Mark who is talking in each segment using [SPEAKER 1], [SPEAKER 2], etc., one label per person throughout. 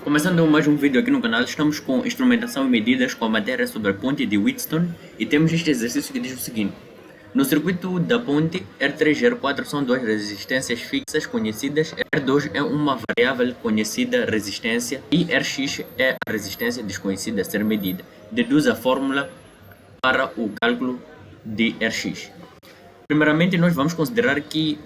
[SPEAKER 1] Começando mais um vídeo aqui no canal, estamos com instrumentação e medidas com a matéria sobre a ponte de Wheatstone e temos este exercício que diz o seguinte. No circuito da ponte, R3 e R4 são duas resistências fixas conhecidas, R2 é uma variável conhecida resistência e Rx é a resistência desconhecida a ser medida. Deduz a fórmula para o cálculo de Rx. Primeiramente, nós vamos considerar que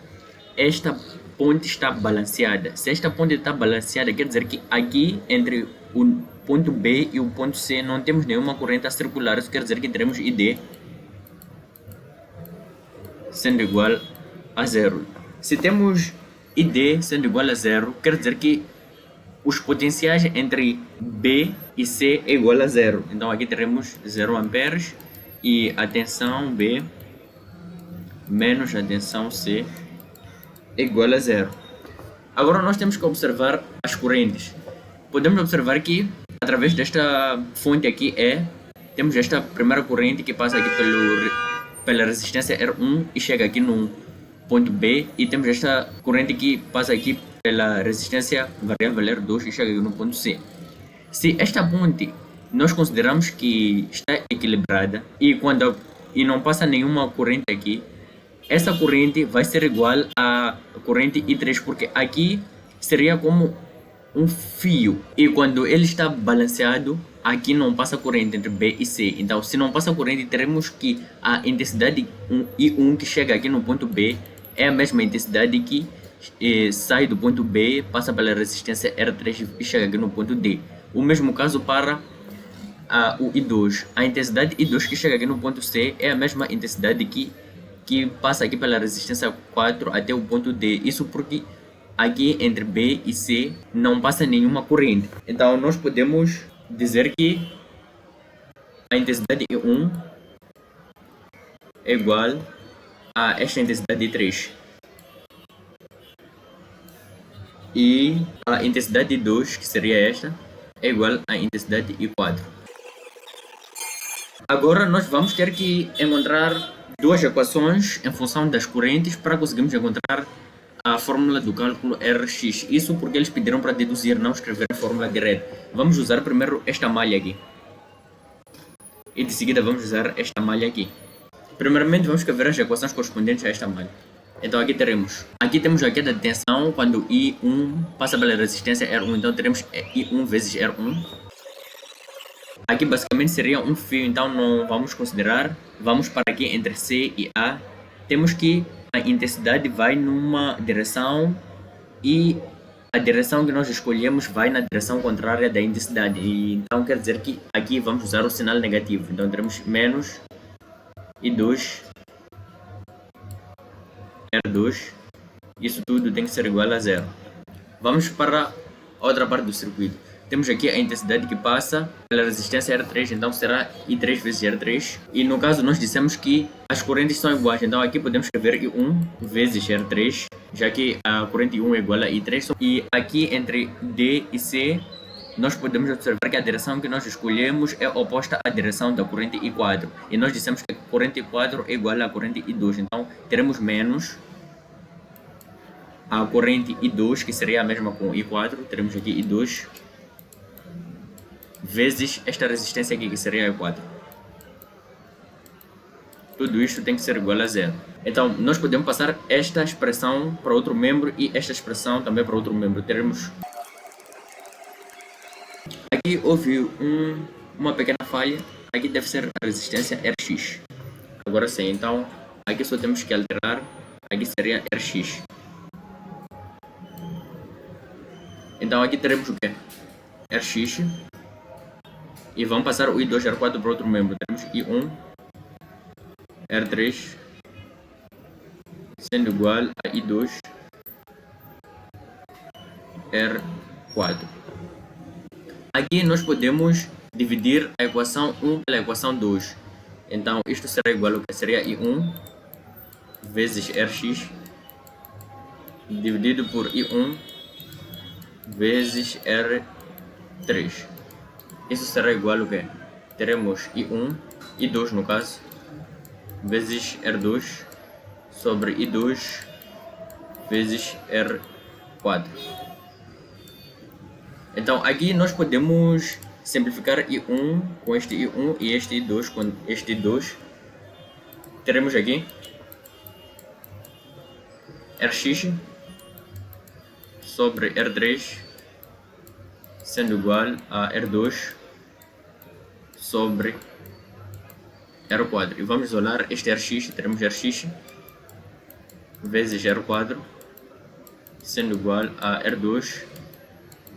[SPEAKER 1] esta ponte está balanceada. Se esta ponte está balanceada, quer dizer que aqui entre o ponto B e o ponto C não temos nenhuma corrente a circular. Isso quer dizer que teremos ID sendo igual a zero. Se temos ID sendo igual a zero, quer dizer que os potenciais entre B e C é igual a zero. Então aqui teremos 0 amperes e a tensão B menos a tensão C é igual a zero. Agora nós temos que observar as correntes. Podemos observar que através desta fonte aqui temos esta primeira corrente que passa aqui pela resistência R1 e chega aqui no ponto B, e temos esta corrente que passa aqui pela resistência variável R2 e chega aqui no ponto C. Se esta ponte nós consideramos que está equilibrada e não passa nenhuma corrente aqui, essa corrente vai ser igual à corrente I3, porque aqui seria como um fio, e quando ele está balanceado, aqui não passa corrente entre B e C. Então, se não passa corrente, teremos que a intensidade I1 que chega aqui no ponto B é a mesma intensidade que sai do ponto B, passa pela resistência R3 e chega aqui no ponto D. O mesmo caso para o I2. A intensidade I2 que chega aqui no ponto C é a mesma intensidade que passa aqui pela resistência 4 até o ponto D. Isso porque aqui entre B e C não passa nenhuma corrente. Então nós podemos dizer que a intensidade I1 é igual a esta intensidade I3. E a intensidade I2, que seria esta, é igual à intensidade I4. Agora nós vamos ter que encontrar duas equações em função das correntes para conseguirmos encontrar a fórmula do cálculo Rx. Isso porque eles pediram para deduzir, não escrever a fórmula direta. Vamos usar primeiro esta malha aqui. E de seguida vamos usar esta malha aqui. Primeiramente vamos escrever as equações correspondentes a esta malha. Então aqui temos a queda de tensão quando I1 passa pela resistência R1. Então teremos I1 vezes R1. Aqui basicamente seria um fio, então não vamos considerar. Vamos para aqui entre C e A. Temos que a intensidade vai numa direção e a direção que nós escolhemos vai na direção contrária da intensidade. E então quer dizer que aqui vamos usar o sinal negativo. Então teremos menos I2 R2. Isso tudo tem que ser igual a zero. Vamos para a outra parte do circuito. Temos aqui a intensidade que passa pela resistência R3, então será I3 vezes R3. E no caso nós dissemos que as correntes são iguais, então aqui podemos escrever I1 vezes R3, já que a corrente I1 é igual a I3. E aqui entre D e C, nós podemos observar que a direção que nós escolhemos é oposta à direção da corrente I4. E nós dissemos que a corrente I4 é igual à corrente I2, então teremos menos a corrente I2, que seria a mesma com I4, teremos aqui I2, vezes esta resistência aqui, que seria I4. Tudo isto tem que ser igual a zero. Então, nós podemos passar esta expressão para outro membro e esta expressão também para outro membro. Teremos... Aqui houve uma pequena falha. Aqui deve ser a resistência Rx. Agora sim, então, aqui só temos que alterar. Aqui seria Rx. Então, aqui teremos o quê? Rx. E vamos passar o I2 R4 para outro membro. Temos I1 R3 sendo igual a I2 R4. Aqui nós podemos dividir a equação 1 pela equação 2. Então isto será igual ao que seria I1 vezes Rx dividido por I1 vezes R3. Isso será igual ao que? Teremos I1, I2 no caso, vezes R2 sobre I2 vezes R4. Então, aqui nós podemos simplificar I1 com este I1 e este I2 com este I2. Teremos aqui Rx sobre R3 sendo igual a R2 sobre R4. E vamos isolar este Rx, teremos Rx vezes R4 sendo igual a R2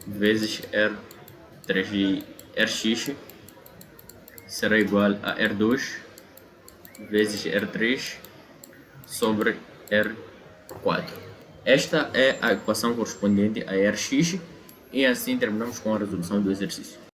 [SPEAKER 1] vezes R3. E Rx será igual a R2 vezes R3 sobre R4. Esta é a equação correspondente a Rx e assim terminamos com a resolução do exercício.